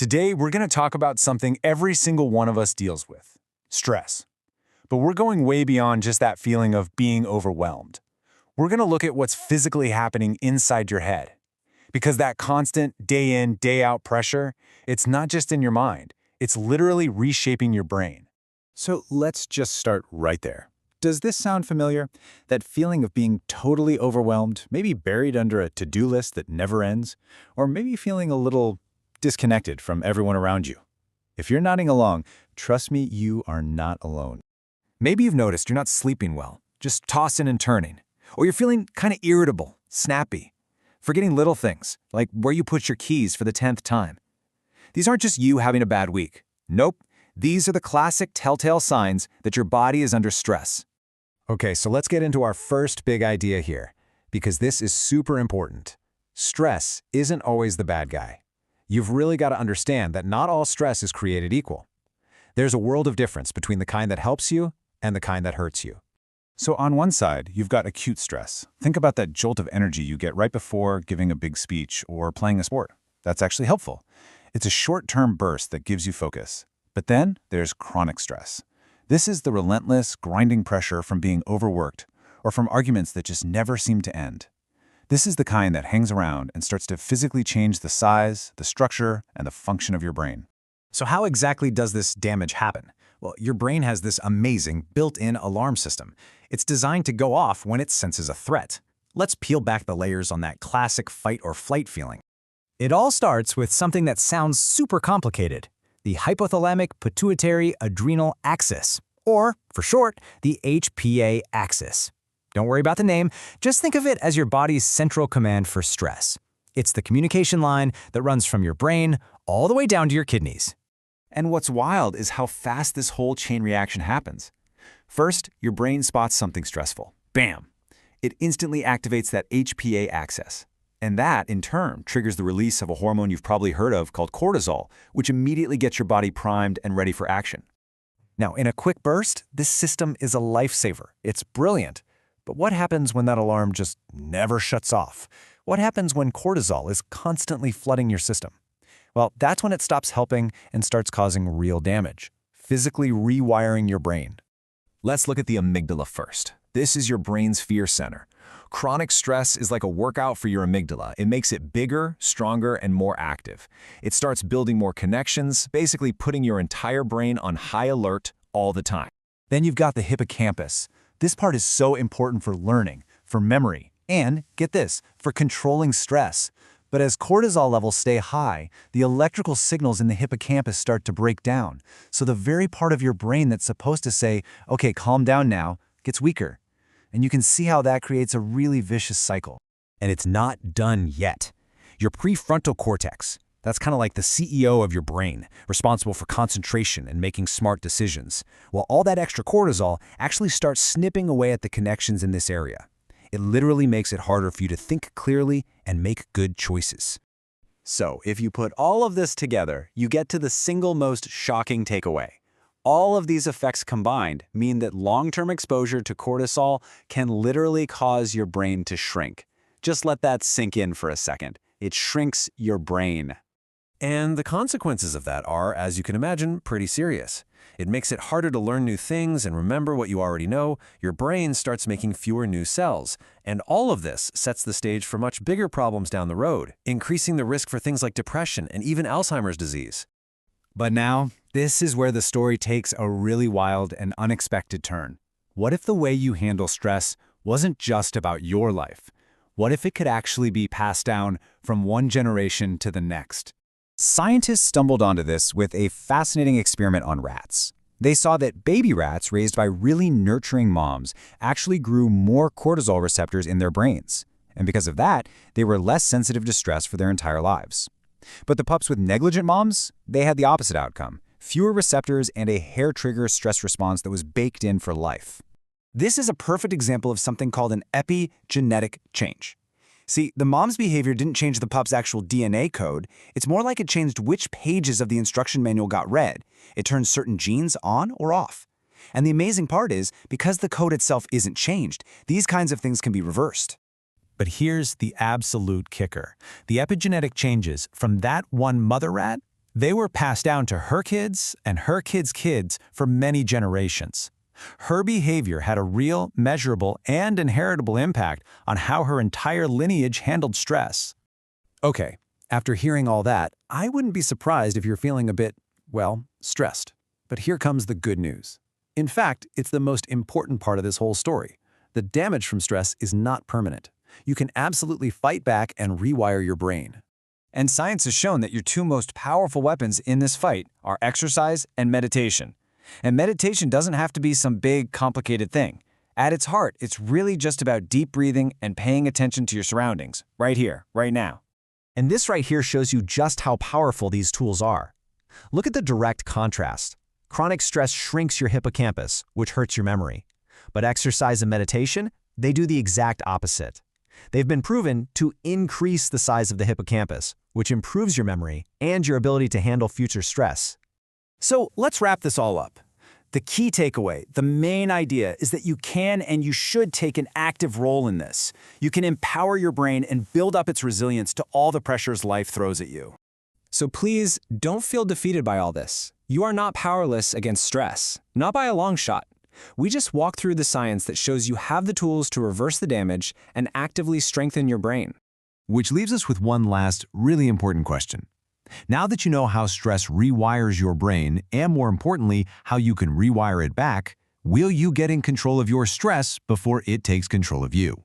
Today, we're going to talk about something every single one of us deals with: stress. But we're going way beyond just that feeling of being overwhelmed. We're going to look at what's physically happening inside your head. Because that constant day in, day out pressure, it's not just in your mind, it's literally reshaping your brain. So let's just start right there. Does this sound familiar? That feeling of being totally overwhelmed, maybe buried under a to-do list that never ends, or maybe feeling a little disconnected from everyone around you. If you're nodding along, trust me, you are not alone. Maybe you've noticed you're not sleeping well, just tossing and turning. Or you're feeling kind of irritable, snappy, forgetting little things, like where you put your keys for the 10th time. These aren't just you having a bad week. Nope, these are the classic telltale signs that your body is under stress. Okay, so let's get into our first big idea here, because this is super important. Stress isn't always the bad guy. You've really got to understand that not all stress is created equal. There's a world of difference between the kind that helps you and the kind that hurts you. So on one side, you've got acute stress. Think about that jolt of energy you get right before giving a big speech or playing a sport. That's actually helpful. It's a short-term burst that gives you focus. But then there's chronic stress. This is the relentless, grinding pressure from being overworked or from arguments that just never seem to end. This is the kind that hangs around and starts to physically change the size, the structure, and the function of your brain. So how exactly does this damage happen? Well, your brain has this amazing built-in alarm system. It's designed to go off when it senses a threat. Let's peel back the layers on that classic fight or flight feeling. It all starts with something that sounds super complicated: the hypothalamic pituitary adrenal axis, or for short, the HPA axis. Don't worry about the name, just think of it as your body's central command for stress. It's the communication line that runs from your brain all the way down to your kidneys. And what's wild is how fast this whole chain reaction happens. First, your brain spots something stressful. Bam! It instantly activates that HPA axis. And that, in turn, triggers the release of a hormone you've probably heard of called cortisol, which immediately gets your body primed and ready for action. Now, in a quick burst, this system is a lifesaver. It's brilliant. But what happens when that alarm just never shuts off? What happens when cortisol is constantly flooding your system? Well, that's when it stops helping and starts causing real damage, physically rewiring your brain. Let's look at the amygdala first. This is your brain's fear center. Chronic stress is like a workout for your amygdala. It makes it bigger, stronger, and more active. It starts building more connections, basically putting your entire brain on high alert all the time. Then you've got the hippocampus. This part is so important for learning, for memory, and, get this, for controlling stress. But as cortisol levels stay high, the electrical signals in the hippocampus start to break down. So the very part of your brain that's supposed to say, okay, calm down now, gets weaker. And you can see how that creates a really vicious cycle. And it's not done yet. Your prefrontal cortex, that's kind of like the CEO of your brain, responsible for concentration and making smart decisions. Well, all that extra cortisol actually starts snipping away at the connections in this area. It literally makes it harder for you to think clearly and make good choices. So, if you put all of this together, you get to the single most shocking takeaway. All of these effects combined mean that long-term exposure to cortisol can literally cause your brain to shrink. Just let that sink in for a second. It shrinks your brain. And the consequences of that are, as you can imagine, pretty serious. It makes it harder to learn new things and remember what you already know. Your brain starts making fewer new cells. And all of this sets the stage for much bigger problems down the road, increasing the risk for things like depression and even Alzheimer's disease. But now, this is where the story takes a really wild and unexpected turn. What if the way you handle stress wasn't just about your life? What if it could actually be passed down from one generation to the next? Scientists stumbled onto this with a fascinating experiment on rats. They saw that baby rats raised by really nurturing moms actually grew more cortisol receptors in their brains. And because of that, they were less sensitive to stress for their entire lives. But the pups with negligent moms, they had the opposite outcome: fewer receptors and a hair-trigger stress response that was baked in for life. This is a perfect example of something called an epigenetic change. See, the mom's behavior didn't change the pup's actual DNA code. It's more like it changed which pages of the instruction manual got read. It turns certain genes on or off. And the amazing part is, because the code itself isn't changed, these kinds of things can be reversed. But here's the absolute kicker. The epigenetic changes from that one mother rat They were passed down to her kids and her kids' kids for many generations. Her behavior had a real, measurable, and inheritable impact on how her entire lineage handled stress. Okay, after hearing all that, I wouldn't be surprised if you're feeling a bit, well, stressed. But here comes the good news. In fact, it's the most important part of this whole story. The damage from stress is not permanent. You can absolutely fight back and rewire your brain. And science has shown that your two most powerful weapons in this fight are exercise and meditation. And meditation doesn't have to be some big, complicated thing. At its heart, it's really just about deep breathing and paying attention to your surroundings, right here, right now. And this right here shows you just how powerful these tools are. Look at the direct contrast. Chronic stress shrinks your hippocampus, which hurts your memory. But exercise and meditation, they do the exact opposite. They've been proven to increase the size of the hippocampus, which improves your memory and your ability to handle future stress. So let's wrap this all up. The key takeaway, the main idea, is that you can and you should take an active role in this. You can empower your brain and build up its resilience to all the pressures life throws at you. So please, don't feel defeated by all this. You are not powerless against stress, not by a long shot. We just walk through the science that shows you have the tools to reverse the damage and actively strengthen your brain. Which leaves us with one last, really important question. Now that you know how stress rewires your brain, and more importantly, how you can rewire it back, will you get in control of your stress before it takes control of you?